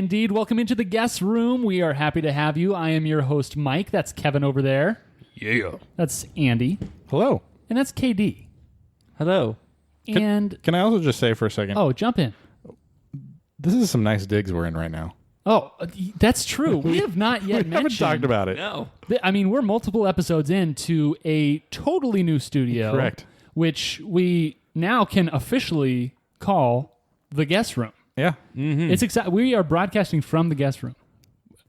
Indeed. Welcome into the guest room. We are happy to have you. I am your host, Mike. That's Kevin over there. Yeah. That's Andy. Hello. And that's KD. Hello. And Can I also just say for a second? oh, jump in. This is some nice digs we're in right now. Oh, that's true. We have not yet We haven't mentioned. talked about it. No. I mean, we're multiple episodes into a totally new studio. Correct. Which we now can officially call the guest room. Yeah. Mm-hmm. It's we are broadcasting from the guest room.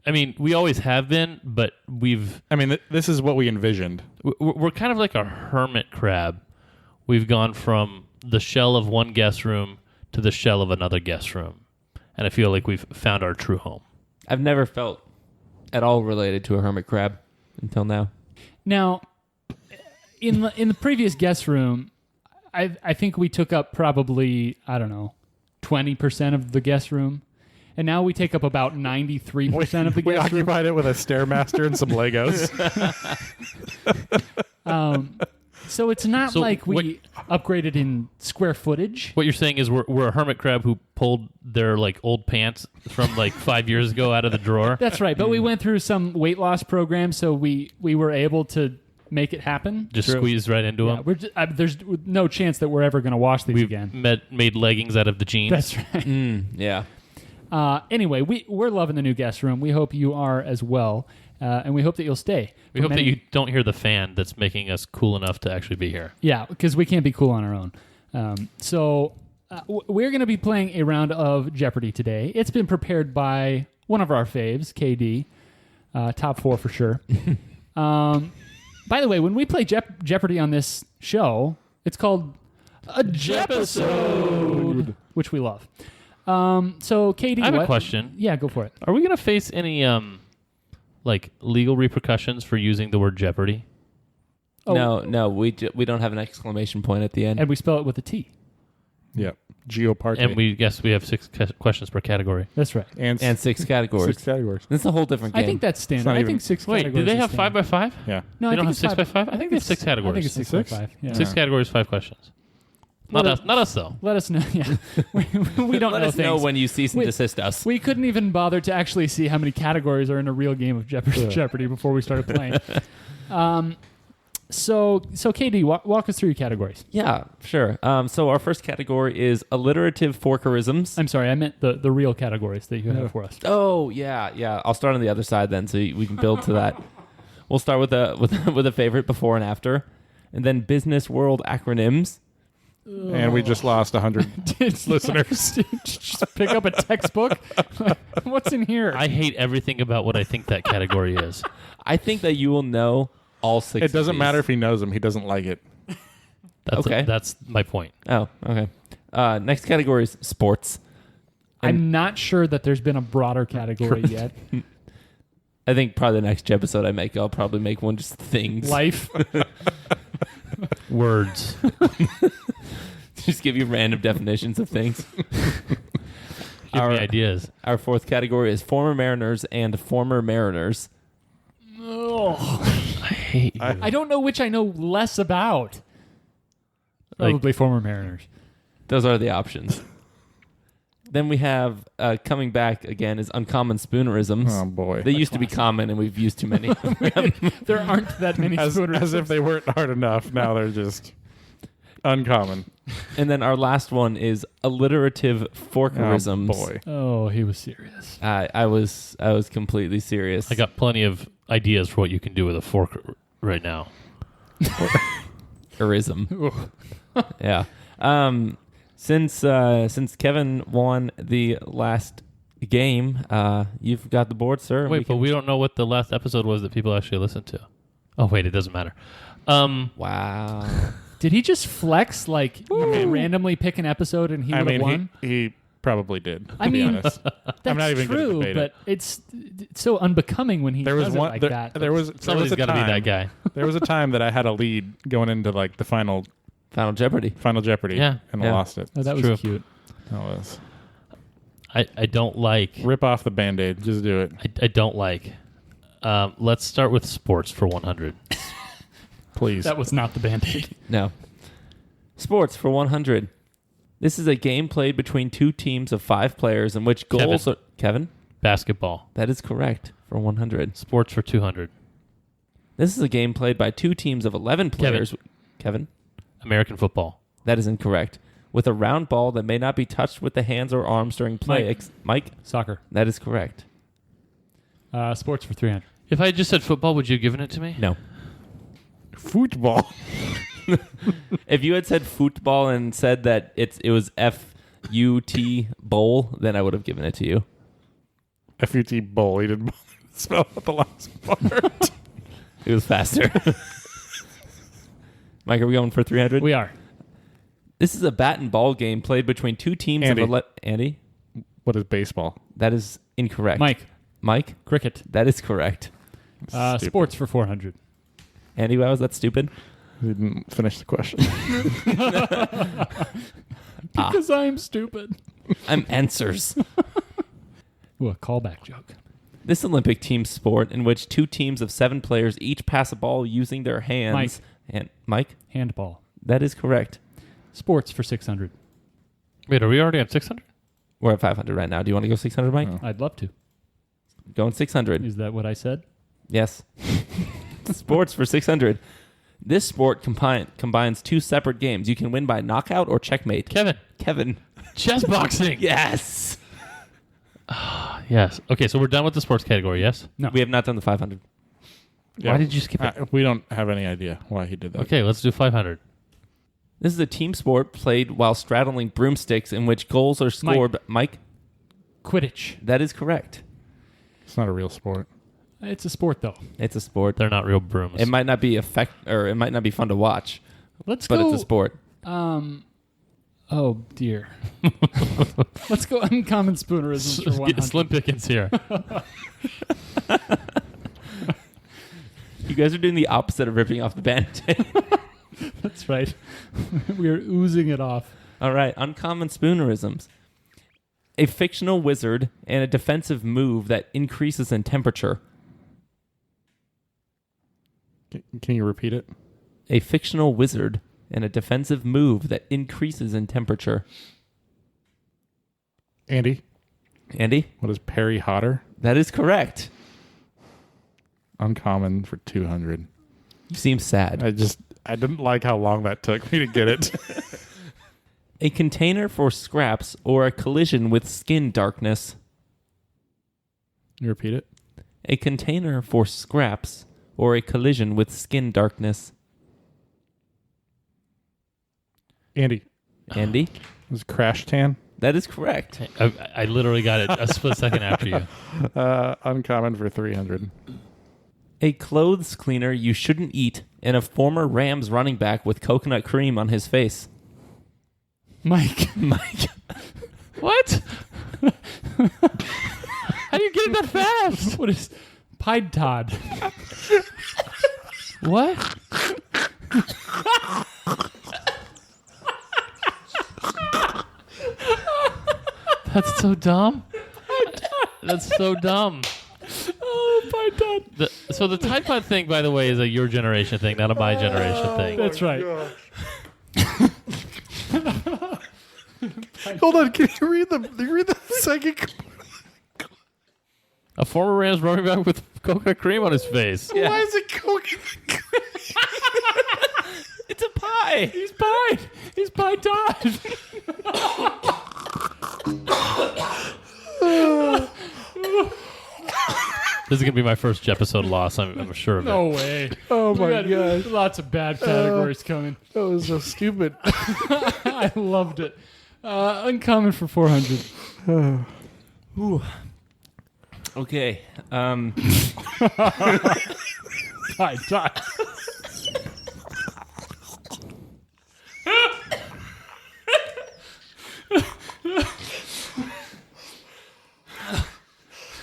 I mean, we always have been, but This is what we envisioned. we're kind of like a hermit crab. We've gone from the shell of one guest room to the shell of another guest room. And I feel like we've found our true home. I've never felt at all related to a hermit crab until now. Now, in the previous guest room, I think we took up probably, I don't know, 20% of the guest room. And now we take up about 93% of the We guest room. occupied it with a Stairmaster and some Legos. So it's not So like we upgraded in square footage. What you're saying is we're a hermit crab who pulled their like old pants from like 5 years ago out of the drawer. That's right. But we went through some weight loss program, so we were able to make it happen. Just squeezed right into Yeah, them. there's no chance that we're ever going to wash these again. Made leggings out of the jeans. That's right. Yeah. Anyway, we're loving the new guest room. We hope you are as well, and we hope that you'll stay. We hope that you don't hear the fan that's making us cool enough to actually be here. Yeah, because we can't be cool on our own. So we're going to be playing a round of Jeopardy today. It's been prepared by one of our faves, KD, top 4 for sure. By the way, when we play Jeopardy on this show, it's called a jepisode, which we love. So, KD, I have a question. Yeah, go for it. Are we going to face any like legal repercussions for using the word Jeopardy? Oh. No, we don't have an exclamation point at the end. And we spell it with a T. Yep. Geoparty. And we have 6 questions per category. That's right. And 6 categories. 6 categories. That's a whole different game. I think that's standard. not I even- think 6 Wait, categories do they is have standard. 5x5? Yeah. No, They I don't think have it's 6x5? I think they have 6 categories. I think it's 6 Six? by 5. Yeah. 6 categories, 5 questions. Not us though. Let us know. Yeah, we don't Let know us things. know when you cease and Wait. desist us. We couldn't even bother to actually see how many categories are in a real game of Jeopardy before we started playing. So KD, walk us through your categories. Yeah, sure. So our first category is alliterative forkerisms. I'm sorry, I meant the real categories that you have for us. Oh, yeah. I'll start on the other side then, so we can build to that. We'll start with a favorite before and after, and then business world acronyms. And we just lost 100 listeners. Just pick up a textbook. What's in here? I hate everything about what I think that category is. I think that you will know all 6. It doesn't of these. matter if he knows them. He doesn't like it. Okay. That's my point. Oh, okay. Next category is sports. I'm not sure that there's been a broader category yet. I think probably the next episode I make, I'll probably make one just things. Life. Words. Just give you random definitions of things. Give me ideas. Our fourth category is former Mariners and former Mariners. Oh, I hate you. I don't know which I know less about. Like- Probably former Mariners. Those are the options. Then we have coming back again is uncommon spoonerisms. Oh, boy. They used to be common, and we've used too many. There aren't that many As if they weren't hard enough. Now they're just uncommon. And then our last one is alliterative forkerisms. Oh, boy. Oh, he was serious. I was completely serious. I got plenty of ideas for what you can do with a fork right now. Erism. Yeah. Since Kevin won the last game, you've got the board, sir. Wait, but we don't know what the last episode was that people actually listened to. Oh, wait, it doesn't matter. Wow. Did he just flex, like, randomly pick an episode and he would have won? He probably did, to I be mean, honest. That's I'm not even gonna true, debate but it's so unbecoming when he does it like that. There was Somebody's a got to be time- that guy. There was a time that I had a lead going into like the Final Jeopardy. Jeopardy, Yeah. and Yeah. I lost it. Oh, that was True. cute. That was I don't like. rip off the Band-Aid. Just do it, I don't like. Let's start with sports for 100. please. That was not the Band-Aid. No. Sports for 100. This is a game played between two teams of 5 players in which goals are... Kevin? Basketball. That is correct for 100. Sports for 200. This is a game played by two teams of 11 players. Kevin? American football. That is incorrect. With a round ball that may not be touched with the hands or arms during play. Mike? Soccer. That is correct. Sports for 300. If I had just said football, would you have given it to me? No. Football. If you had said football and said that it was F-U-T bowl, then I would have given it to you. F-U-T bowl. He didn't spell out the last part. It was faster. Mike, are we going for 300? We are. This is a bat and ball game played between two teams Andy. of Andy? What is baseball? That is incorrect. Mike? Cricket. That is correct. Stupid. Sports for 400. Andy, why was that stupid? He didn't finish the question. Because I'm stupid. I'm answers. Ooh, a callback joke. This Olympic team sport in which two teams of 7 players each pass a ball using their hands. Mike? Handball. That is correct. Sports for 600. Wait, are we already at 600? We're at 500 right now. Do you want to go 600, Mike? Oh. I'd love to. Going 600. Is that what I said? Yes. Sports for 600. This sport combines 2 separate games. You can win by knockout or checkmate. Kevin. Chess boxing. Yes. Yes. Okay, so we're done with the sports category, yes? No. We have not done the 500. Why did you skip it? We don't have any idea why he did that. Okay, let's do 500. This is a team sport played while straddling broomsticks in which goals are scored. Mike? Quidditch. That is correct. It's not a real sport. It's a sport, though. It's a sport. They're not real brooms. It might not be it might not be fun to watch, Let's but go. it's a sport. Oh, dear. Let's go uncommon spoonerisms for 100. Slim pickings here. You guys are doing the opposite of ripping off the Band-Aid. That's right. We are oozing it off. All right, uncommon spoonerisms. A fictional wizard and a defensive move that increases in temperature. Can you repeat it? A fictional wizard and a defensive move that increases in temperature. Andy? Andy? What is Perry Hotter? That is correct. Uncommon for 200. You seem sad. I didn't like how long that took me to get it. A container for scraps or a collision with skin darkness. You repeat it? A container for scraps or a collision with skin darkness. Andy? Andy? Was Crash Tan? That is correct. I literally got it a split second after you. Uncommon for 300. A clothes cleaner you shouldn't eat and a former Rams running back with coconut cream on his face. Mike. What? How do you get it that fast? What is Pied Todd? What? That's so dumb. That's so dumb. Oh, Pied Todd. So the Tide Pod thing, by the way, is a your generation thing, not a my generation thing. That's right. Hold on, can you read the second? A former Rams running back with coconut cream on his face. Yeah. Why is it coconut? It's a pie. He's Pied. He's Pied Todd. This is going to be my first jepisode loss, I'm sure of it. No way. Oh We my got gosh, Lots of bad categories coming. that was so stupid. I loved it. Uncommon for 400. Okay. Pied Todd.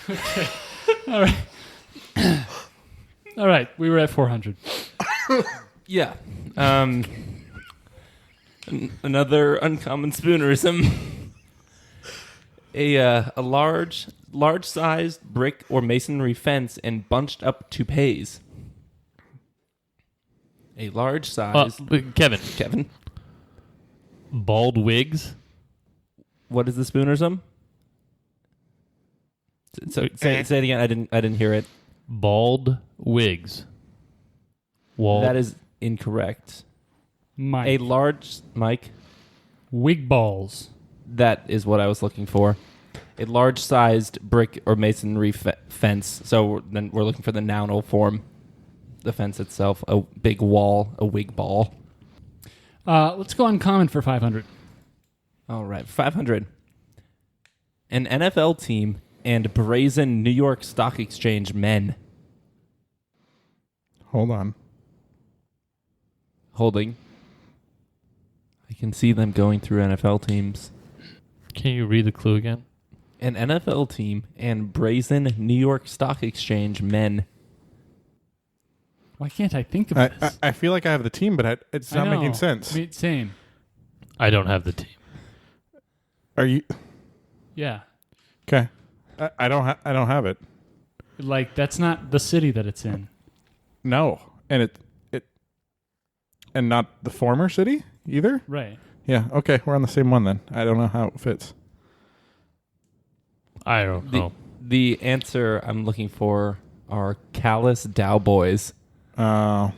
Okay. All right. All right. We were at 400. Yeah. Another uncommon spoonerism. A large-sized brick or masonry fence and bunched up toupees. A large size. Kevin. Bald wigs. What is the spoonerism? So say it again. I didn't hear it. Bald wigs. Wall. That is incorrect. Mike. A large Mike. Wig balls. That is what I was looking for. A large-sized brick or masonry fence. So then we're looking for the nounal form. The fence itself, a big wall, a wig ball. Let's go uncommon for 500. All right, 500. An NFL team and brazen New York Stock Exchange men. Hold on. Holding. I can see them going through NFL teams. Can you read the clue again? An NFL team and brazen New York Stock Exchange men. Why can't I think of I this? I feel like I have the team, but it's not I know. making sense. Same. I don't have the team. Are you Yeah. okay? I don't have it. Like, that's not the city that it's in. No, and it and not the former city either. Right. Yeah. Okay, we're on the same one then. I don't know how it fits. I don't know. The answer I'm looking for are callous Dow boys. Oh,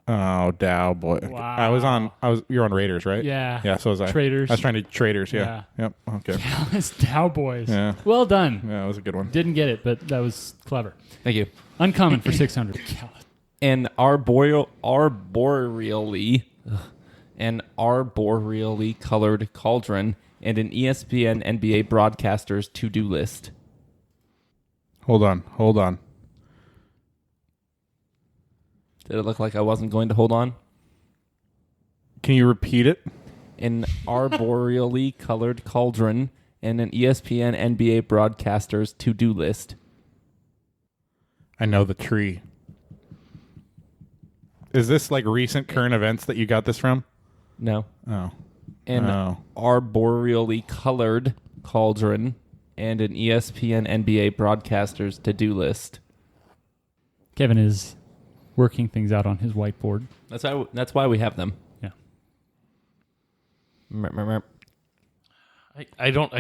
Dow boy. Wow. You're on Raiders, right? Yeah. Yeah. So was I. Traders. I was trying to traders. Yeah. Yep. Okay. Dallas Cowboys. Yeah. Well done. Yeah, that was a good one. Didn't get it, but that was clever. Thank you. Uncommon for 600. An arboreally colored cauldron and an ESPN NBA broadcaster's to-do list. Hold on. Did it look like I wasn't going to hold on? Can you repeat it? An arboreally colored cauldron and an ESPN NBA broadcaster's to-do list. I know the tree. Is this like recent current events that you got this from? No. Oh. An arboreally colored cauldron and an ESPN NBA broadcaster's to-do list. Kevin is working things out on his whiteboard. That's why we have them. Yeah. I don't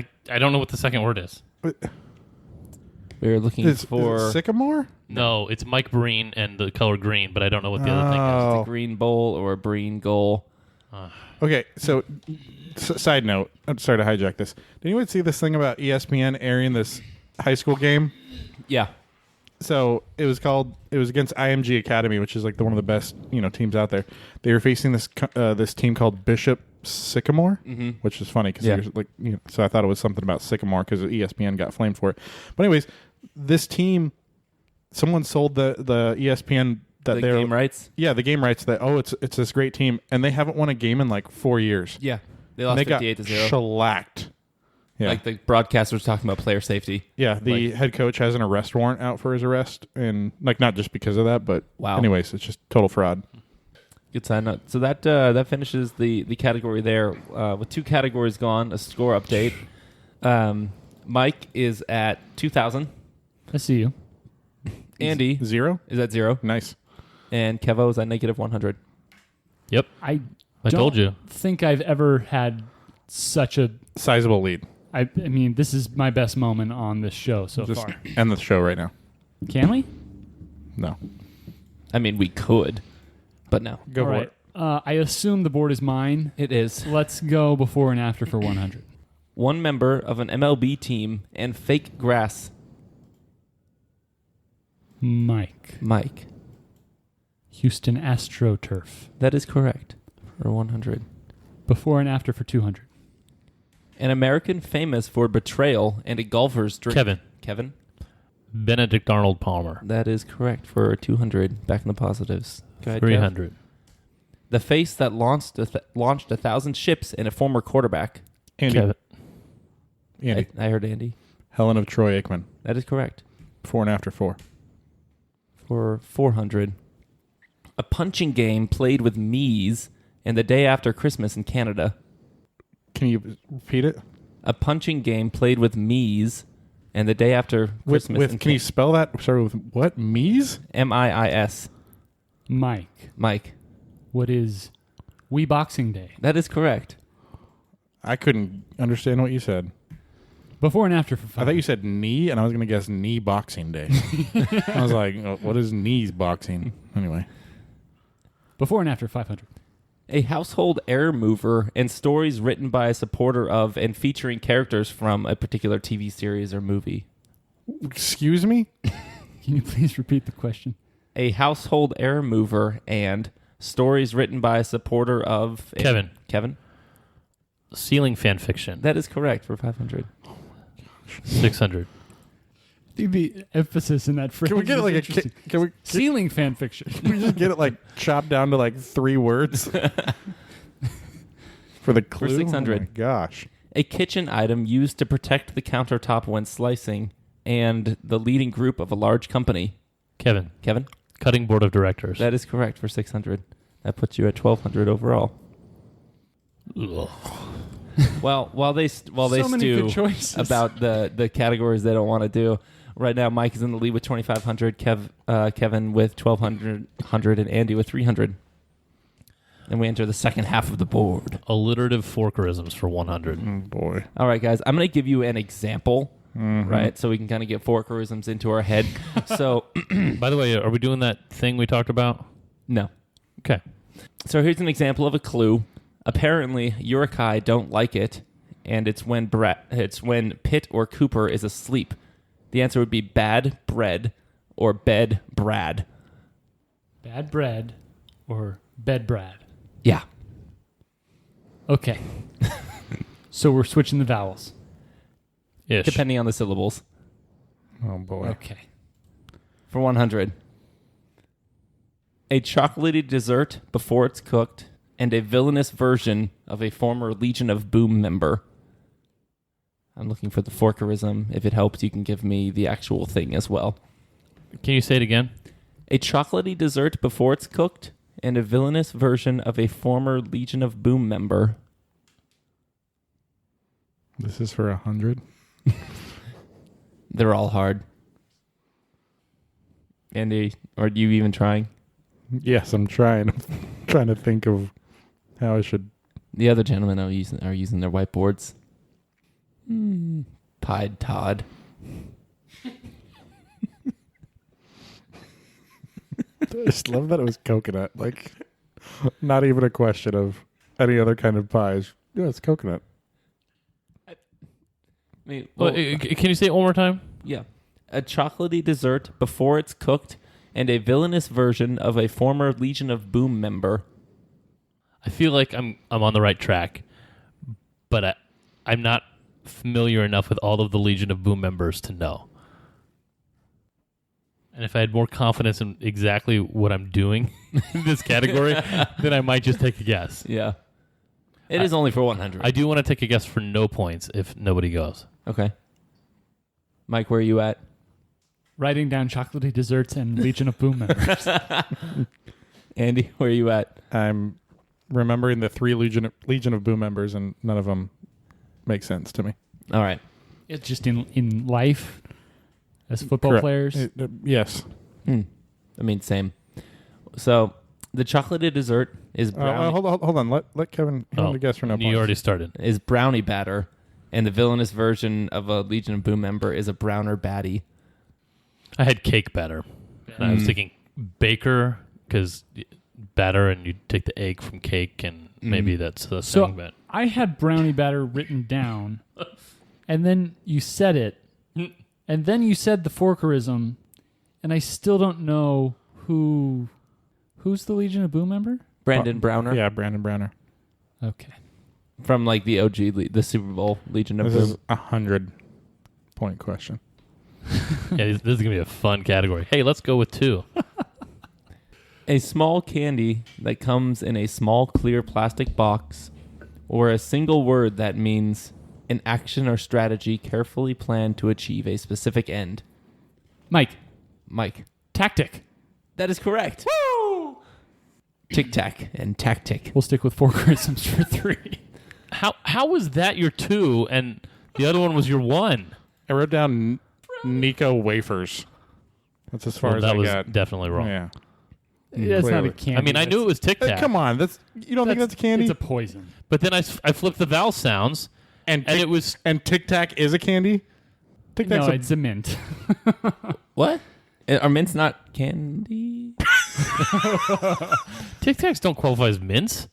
know what the second word is. We're looking Is for it sycamore? No, it's Mike Breen and the color green, but I don't know what the other thing is. a green bowl or a green goal. Okay, so side note. I'm sorry to hijack this. Did anyone see this thing about ESPN airing this high school game? Yeah. So it was against IMG Academy, which is like one of the best teams out there. They were facing this team called Bishop Sycamore, which is funny because so I thought it was something about Sycamore because ESPN got flamed for it. But anyways, this team, someone sold the ESPN The game rights? Yeah, the game rights that it's this great team, and they haven't won a game in like 4 years. Yeah. They lost 58-0. Shellacked. Yeah. Like the broadcaster was talking about player safety. Yeah, the head coach has an arrest warrant out for his arrest, and like not just because of that, but anyways, it's just total fraud. Good sign note. So that finishes the category there. With 2 categories gone, a score update. Mike is at 2,000. I see you. Andy 0 is at 0. Nice. And Kevo is at negative 100. Yep. I told you. think I've ever had such a Sizable lead. I mean, this is my best moment on this show so Just far. end the show right now. Can we? No. I mean, we could, but no. Go All for right. it. I assume the board is mine. It is. Let's go before and after for 100. One member of an MLB team and fake grass. Mike. Houston AstroTurf. That is correct for 100. Before and after for 200. An American famous for betrayal and a golfer's drink. Kevin? Benedict Arnold Palmer. That is correct for 200. Back in the positives. Go ahead, Kev. 300. The face that launched 1,000 ships and a former quarterback. Andy. Kevin. Andy. I heard Andy. Helen of Troy Aikman. That is correct. Before and after 4. For 400. A punching game played with Mies and the day after Christmas in Canada. Can you repeat it? A punching game played with Mies and the day after Christmas in Can you spell that? Sorry, with what? Mies? MIIS. Mike. What is Wii Boxing Day? That is correct. I couldn't understand what you said. Before and after for 500. I thought you said knee, and I was going to guess knee boxing day. I was like, what is knees boxing? Anyway. Before and after 500. A household air mover and stories written by a supporter of and featuring characters from a particular TV series or movie. Excuse me? Can you please repeat the question? A household air mover and stories written by a supporter of... Kevin. Kevin? Ceiling fan fiction. That is correct for 500. 600. The emphasis in that phrase. Can we get is like interesting. can we Ceiling fan fiction. can we just get it like chopped down to like 3 words for the clue? 600. Oh my gosh. A kitchen item used to protect the countertop when slicing and the leading group of a large company. Kevin. Kevin? Cutting board of directors. That is correct for 600. That puts you at 1,200 overall. Ugh. Well, while they So many stew good choices. about the categories they don't want to do, right now Mike is in the lead with 2,500, Kevin with 1,200, and Andy with 300. And we enter the second half of the board. Alliterative forkerisms for 100. Oh boy. All right, guys, I'm going to give you an example, right? So we can kind of get forkerisms into our head. So, By the way, are we doing that thing we talked about? no. Okay. So here's an example of a clue. Apparently, Urukai don't like it, and it's when Pitt or Cooper is asleep. The answer would be bad bread or bed Brad. Bad bread or bed Brad. Yeah. Okay. So we're switching the vowels. Ish. Depending on the syllables. Oh boy. Okay. For 100. A chocolatey dessert before it's cooked, and a villainous version of a former Legion of Boom member. I'm looking for the forkerism. If it helps, you can give me the actual thing as well. Can you say it again? A chocolatey dessert before it's cooked, and a villainous version of a former Legion of Boom member. This is for 100. They're all hard. Andy, are you even trying? Yes, I'm trying. I'm trying to think of how I should. The other gentlemen are using their whiteboards. Pied Todd. I just love that it was coconut. Like, not even a question of any other kind of pies. Yeah, it's coconut. Can Can you say it one more time? yeah. A chocolatey dessert before it's cooked, and a villainous version of a former Legion of Boom member. I feel like I'm on the right track, but I'm not familiar enough with all of the Legion of Boom members to know. And if I had more confidence in exactly what I'm doing in this category, then I might just take a guess. Yeah. It is only for 100. I do want to take a guess for no points if nobody goes. Okay. Mike, where are you at? Writing down chocolatey desserts and Legion of Boom members. Andy, where are you at? I'm remembering the 3 Legion of Boom members, and none of them make sense to me. All right. It's just in life as football Correct. players. Yes. I mean, same. So, the chocolatey dessert is brownie, Hold on. Let Kevin guess for no You points. already started. is brownie batter, and the villainous version of a Legion of Boom member is a browner baddie. I had cake batter. And I was thinking baker because batter and you take the egg from cake and maybe that's the So thing. But I had brownie batter written down, and then you said it, and then you said the forkerism, and I still don't know who's the Legion of Boom member? Brandon Browner Yeah, Brandon Browner. Okay. from like the OG, the Super Bowl Legion of This Boom. is a 100-point question. yeah, this is going to be a fun category. Hey, let's go with 2. A small candy that comes in a small clear plastic box, or a single word that means an action or strategy carefully planned to achieve a specific end. Mike, Mike. tactic. That is correct. Woo! Tic-tac and tactic. We'll stick with forkerisms for 3. How was that your 2 and the other one was your 1? I wrote down Nico wafers. That's as far Well, as that I was got. definitely wrong. Yeah. That's not a Clearly. candy. I mean, I knew it was Tic Hey, Tac. come on, you don't think that's candy? It's a poison. But then I flipped the vowel sounds, it was and Tic Tac is a candy. Tic Tac's No, it's a mint. What? Are mints not candy? Tic Tacs don't qualify as mints.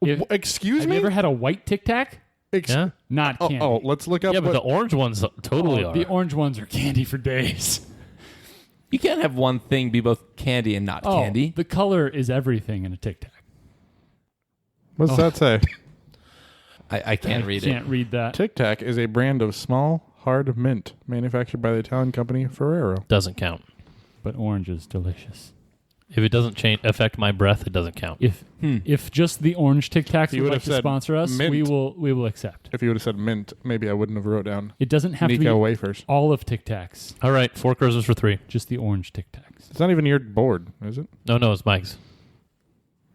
Excuse Have me. you ever had a white Tic Tac? Yeah. Not candy. Oh, let's look up. Yeah, but the orange ones totally are. The orange ones are candy for days. You can't have one thing be both candy and not candy. The color is everything in a Tic Tac. What's that say? I can't read Can't it. read that. Tic Tac is a brand of small, hard mint manufactured by the Italian company Ferrero. Doesn't count. But orange is delicious. If it doesn't affect my breath, it doesn't count. If just the orange Tic Tacs You would would like have to said sponsor us, mint. we will accept. If you would have said mint, maybe I wouldn't have wrote down It doesn't have to Nico be wafers. all of Tic Tacs, All right, 4 cruisers for 3. just the orange Tic Tacs. It's not even your board, is it, No, it's Mike's.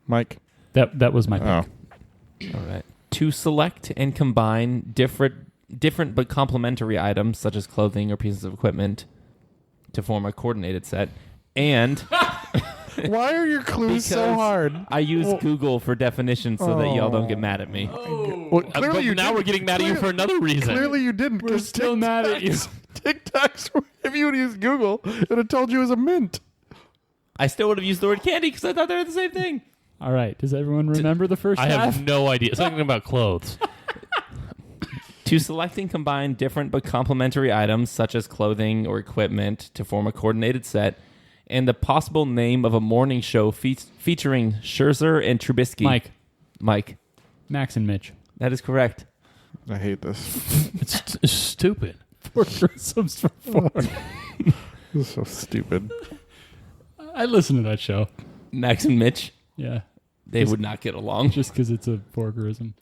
Mike? That was my pick. Oh, All right. To select and combine different but complementary items such as clothing or pieces of equipment to form a coordinated set. And why are your clues so Because hard? I use Google for definitions so that y'all don't get mad at me. Well, clearly you now didn't. we're getting mad at you for another reason. Clearly you didn't. We're still mad at you. Tic Tacs. If you would have used Google, it would have told you it was a mint. I still would have used the word candy because I thought they were the same thing. All right. Does everyone remember the first I half? have no idea. Something about clothes. To select and combine different but complementary items such as clothing or equipment to form a coordinated set, and the possible name of a morning show featuring Scherzer and Trubisky. Mike. Max and Mitch. That is correct. I hate this. It's stupid. 4 Christmas for 4. This is so stupid. I listen to that show. Max and Mitch, Yeah. they would not get along. Just because it's a forkerism.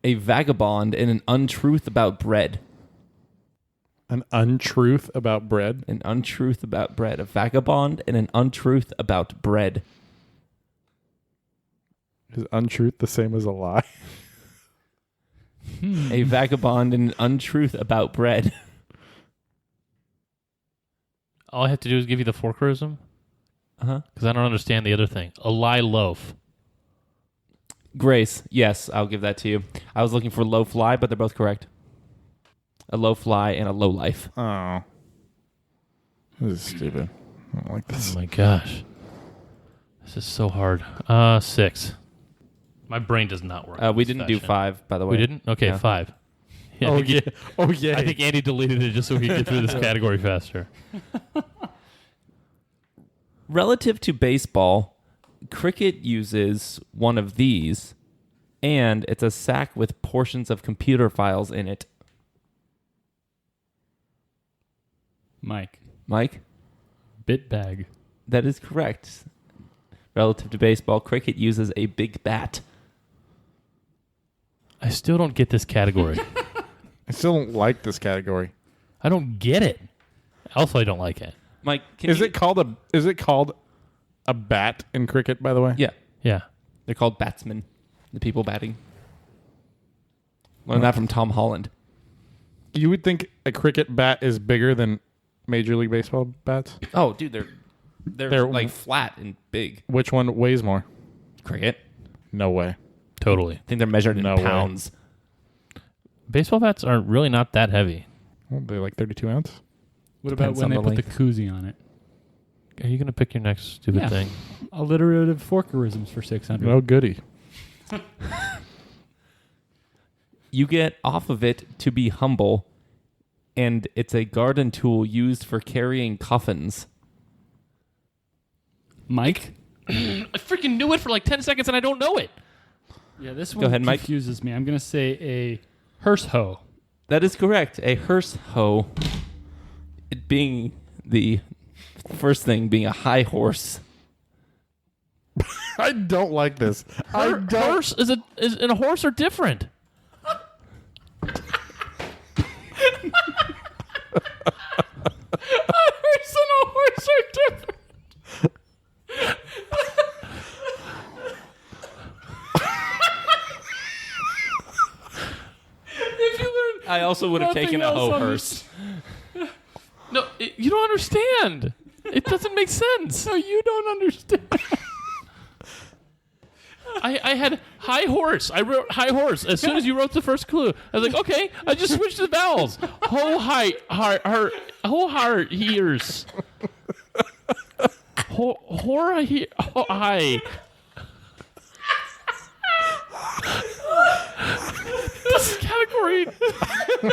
A vagabond and an untruth about bread. An untruth about bread. An untruth about bread. A vagabond and an untruth about bread. Is untruth the same as a lie? A vagabond and an untruth about bread. All I have to do is give you the forkerism Uh-huh. because I don't understand the other thing. A lie loaf. Grace, yes, I'll give that to you. I was looking for low fly, but they're both correct. A low fly and a low life. Oh. This is stupid. I don't like this. Oh my gosh. This is so hard. 6. My brain does not work. in We this didn't do fashion. 5, by the way. We didn't? Okay, Yeah. 5. Yeah, Oh, I think yeah. he- Oh, yeah. I think Andy deleted it just so we could get through this category faster. Relative to baseball, cricket uses one of these, and it's a sack with portions of computer files in it. Mike. Mike? Bit bag. That is correct. Relative to baseball, cricket uses a big bat. I still don't get this category. I still don't like this category. I don't get it. Also, I don't like it. Mike, Is it called a bat in cricket, by the way? Yeah. Yeah. They're called batsmen, the people batting. Learned that from Tom Holland. You would think a cricket bat is bigger than Major League Baseball bats? Oh, dude, they're They're- like flat and big. Which one weighs more? Cricket. No way. Totally. I think they're measured in No way. pounds. Baseball bats are really not that heavy. Well, they're like 32 ounce. What about Depends when on they the put the length. koozie on it? Are you going to pick your next stupid Yeah. thing? Alliterative forkerisms for 600. No goody. You get off of it to be humble, and it's a garden tool used for carrying coffins. Mike? I freaking knew it for like 10 seconds and I don't know it. Yeah, this Go one ahead, Mike. confuses me. I'm going to say a hearse hoe. That is correct. A hearse hoe. It being the first thing being a high horse. I don't like this. I don't. Horse is and a horse are different. Hearse and a horse are different. If you learn I also would have nothing taken a else hoe on hearse. No, you don't understand. It doesn't make sense. No, you don't understand. I had high horse. I wrote high horse. As soon as you wrote the first clue, I was like, okay, I just switched the vowels. Ho heart hears. Hi. This category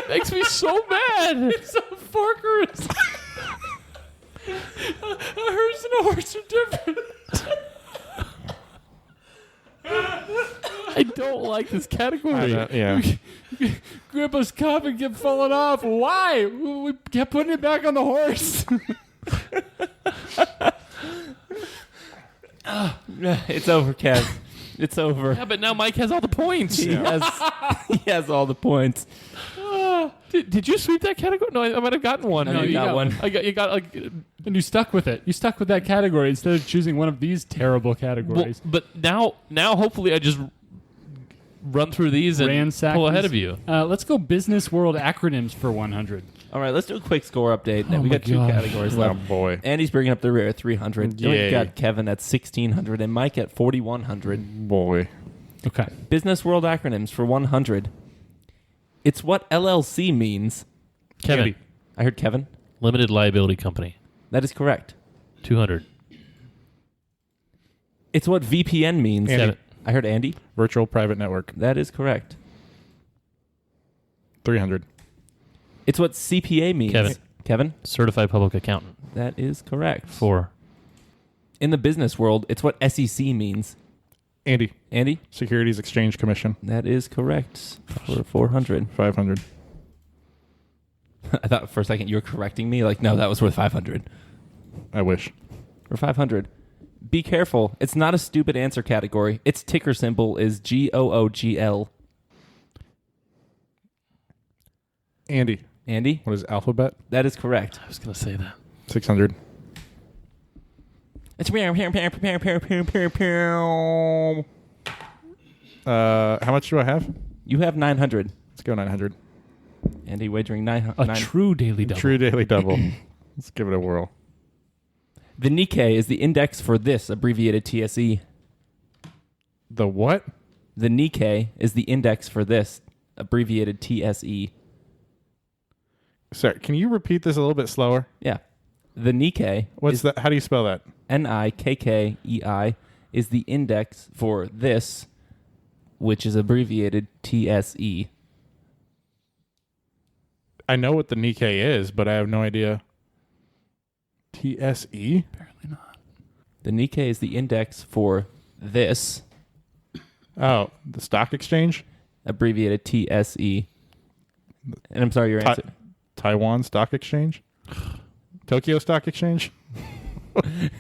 makes me so mad. It's a forkers. A hearse and a horse are different. I don't like this category. Yeah. Grandpa's cup and kept falling off. Why? We kept putting it back on the horse. It's over, Kev. It's over. Yeah, but now Mike has all the points. He has all the points. Did you sweep that category? No, I might have gotten one. No, you got one. You got like. And you stuck with it. You stuck with that category instead of choosing one of these terrible categories. Well, but now hopefully I just run through these and Ransack pull ahead these. of you. Let's go business world acronyms for 100. All right, let's do a quick score update. Oh we my got 2 God. categories Oh left. boy. Andy's bringing up the rear at 300. Then Yay. we've got Kevin at 1,600 and Mike at 4,100. Boy. Okay. Business world acronyms for 100. It's what LLC means. Kevin, Andy. I heard Kevin. limited liability company, That is correct. 200. It's what VPN means. Andy. Kevin, I heard Andy. Virtual private network. That is correct. 300. It's what CPA means. Kevin. Kevin. certified public accountant, That is correct. 4. In the business world, it's what SEC means. Andy. Andy. Securities Exchange Commission. That is correct. For 400. 500. I thought for a second you were correcting me. Like, no, that was worth 500. I wish. For 500. Be careful. It's not a stupid answer category. Its ticker symbol is GOOGL. Andy. Andy? What is Alphabet? That is correct. I was going to say that. 600. It's How much do I have? You have 900. Let's go 900. Andy wagering 900. A true daily double. True daily double. Let's give it a whirl. The Nikkei is the index for this, abbreviated TSE. The what? The Nikkei is the index for this, abbreviated TSE. Sorry, can you repeat this a little bit slower? Yeah. The Nikkei What's is that? How do you spell that? NIKKEI is the index for this, which is abbreviated TSE. I know what the Nikkei is, but I have no idea. TSE? Apparently not. The Nikkei is the index for this, Oh, the stock exchange? abbreviated TSE. And I'm sorry, your answer. Taiwan Stock Exchange? Tokyo Stock Exchange?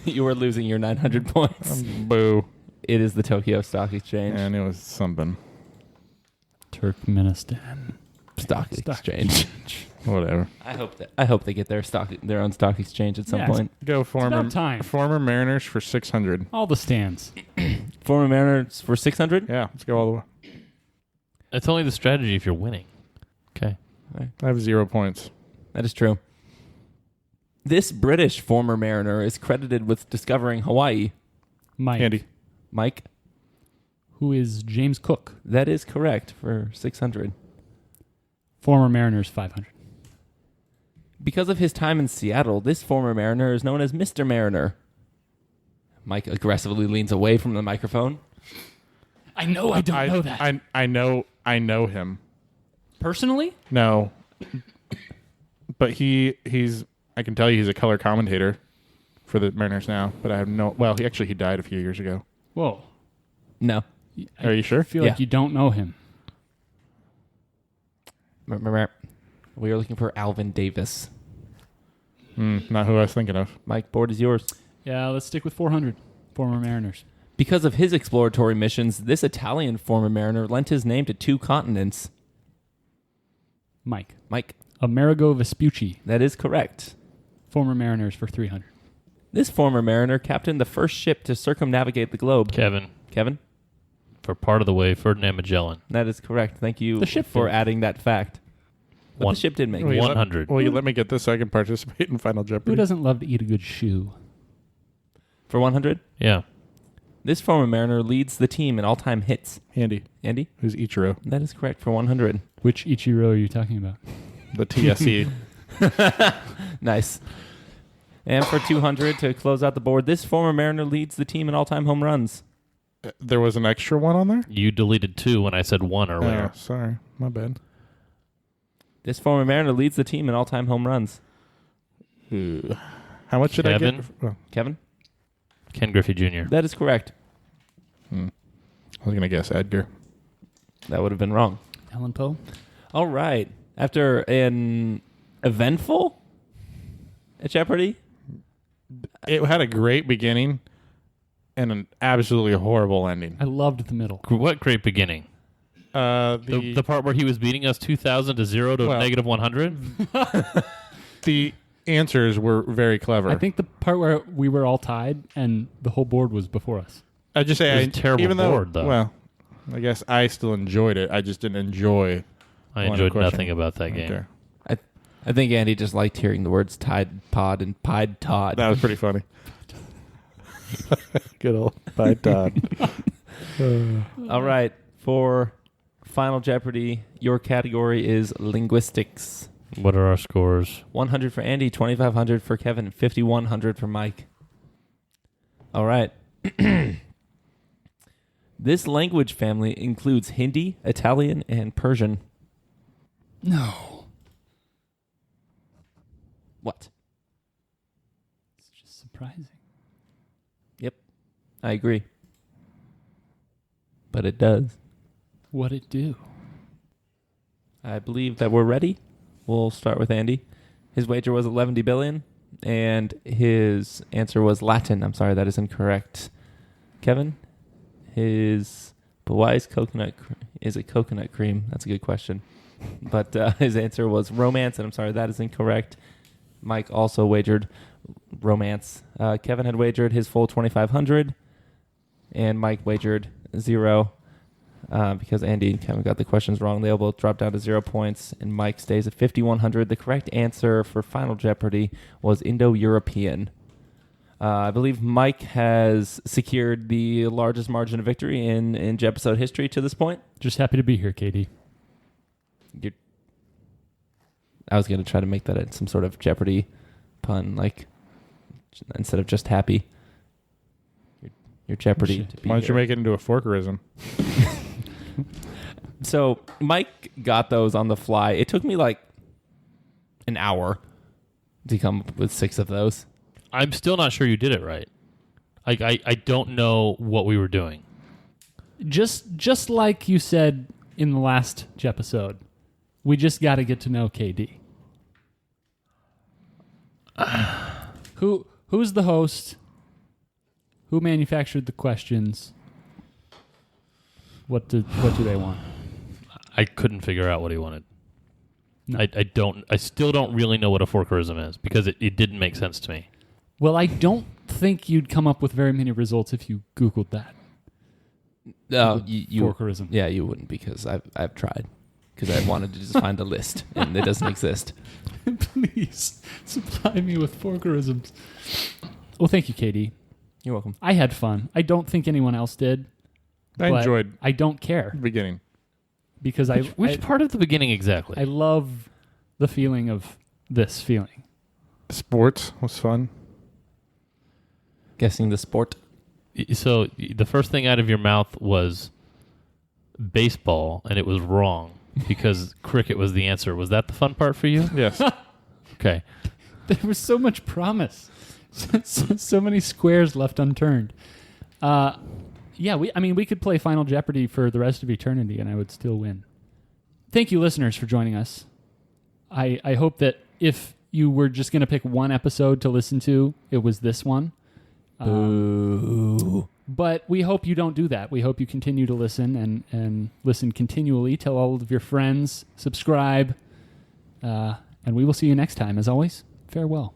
You were losing your 900 points. Boo. It is the Tokyo Stock Exchange. And it was something. Turkmenistan. Stock Stock Exchange. Whatever. I hope they get their own stock exchange at some Yeah, point. Go about time. former Mariners for 600. All the stands. Former Mariners for 600. Yeah, let's go all the way. It's only the strategy if you're winning. Okay. I have 0 points. That is true. This British former Mariner is credited with discovering Hawaii. Mike. Andy. Mike, Who is James Cook. that is correct for 600. Former Mariners 500. Because of his time in Seattle, this former Mariner is known as Mr. Mariner. Mike aggressively leans away from the microphone. I know I don't know that. I know him. Personally? No. But he's I can tell you he's a color commentator for the Mariners now, but I have no well, he died a few years ago. Whoa. No. Are you sure? I feel Yeah. like you don't know him. We are looking for Alvin Davis. Not who I was thinking of. Mike, board is yours. Yeah, let's stick with 400. Former Mariners. Because of his exploratory missions, this Italian former Mariner lent his name to 2 continents. Mike. Mike, Amerigo Vespucci. that is correct. Former Mariners for 300. This former Mariner captained the first ship to circumnavigate the globe. Kevin, Kevin, for part of the way, Ferdinand Magellan. that is correct. Thank you The ship for did. adding that fact. But One- the ship did make Will it. you 100. Will you let me get this so I can participate in Final Jeopardy? Who doesn't love to eat a good shoe? For 100, Yeah. This former Mariner leads the team in all-time hits. Andy, Andy? who's Ichiro? That is correct for 100. Which Ichiro are you talking about? The TSE. Nice. And for 200 to close out the board, this former Mariner leads the team in all-time home runs. There was an extra one on there? You deleted 2 when I said 1 earlier. Oh, sorry. My bad. This former Mariner leads the team in all-time home runs. Ooh. How much did I Kevin? get? Oh, Kevin? Ken Griffey Jr. That is correct. I was going to guess Edgar. That would have been wrong. Alan Poe? All right. After an eventful at Jeopardy, It had a great beginning and an absolutely horrible ending. I loved the middle. What great beginning. The part where he was beating us 2,000 to 0 to Well- negative 100? the answers were very clever. I think the part where we were all tied and the whole board was before us. I just say It was a terrible even board, though, though. Well, I guess I still enjoyed it. I just didn't enjoy. I One enjoyed question. nothing about that game. Okay. I think Andy just liked hearing the words Tide Pod and Pied Todd. That was pretty funny. Good old bye, Todd. All right. For Final Jeopardy, your category is linguistics. What are our scores? 100 for Andy, 2,500 for Kevin, and 5,100 for Mike. All right. This language family includes Hindi, Italian, and Persian. No. What? It's just surprising. Yep. I agree. But it does. What'd it do? I believe that we're ready. We'll start with Andy. His wager was 11 billion, and his answer was Latin. I'm sorry, that is incorrect. Kevin, but why is is it coconut cream? That's a good question. But his answer was romance, and I'm sorry, that is incorrect. Mike also wagered romance. Kevin had wagered his full 2,500, and Mike wagered 0. Because Andy and Kevin got the questions wrong. They'll both drop down to 0 points, and Mike stays at 5,100. The correct answer for Final Jeopardy was Indo-European. I believe Mike has secured the largest margin of victory in jepisode history to this point. Just happy to be here, KD. I was going to try to make that some sort of Jeopardy pun, like instead of just happy. Your Jeopardy. To be Why don't you here. make it into a forkerism? So Mike got those on the fly. It took me like an hour to come up with 6 of those. I'm still not sure you did it right. I don't know what we were doing. Just like you said in the last jepisode, we just got to get to know KD. Who's the host? Who manufactured the questions? What do they want? I couldn't figure out what he wanted. No. I still don't really know what a forkerism is because it didn't make sense to me. Well, I don't think you'd come up with very many results if you Googled that. No, you Forkerism. Yeah, you wouldn't because I've tried because I wanted to just find a list and it doesn't exist. Please supply me with forkerisms. Well, thank you, KD. You're welcome. I had fun. I don't think anyone else did. I but enjoyed I don't care the beginning. because Which part of the beginning exactly? I love the feeling of this feeling. Sports was fun. Guessing the sport. So the first thing out of your mouth was baseball, and it was wrong because cricket was the answer. Was that the fun part for you? Yes. Okay. There was so much promise, so many squares left unturned. Yeah, we could play Final Jeopardy for the rest of eternity, and I would still win. Thank you, listeners, for joining us. I hope that if you were just going to pick one episode to listen to, it was this one. But we hope you don't do that. We hope you continue to listen and listen continually. Tell all of your friends, subscribe, and we will see you next time. As always, farewell.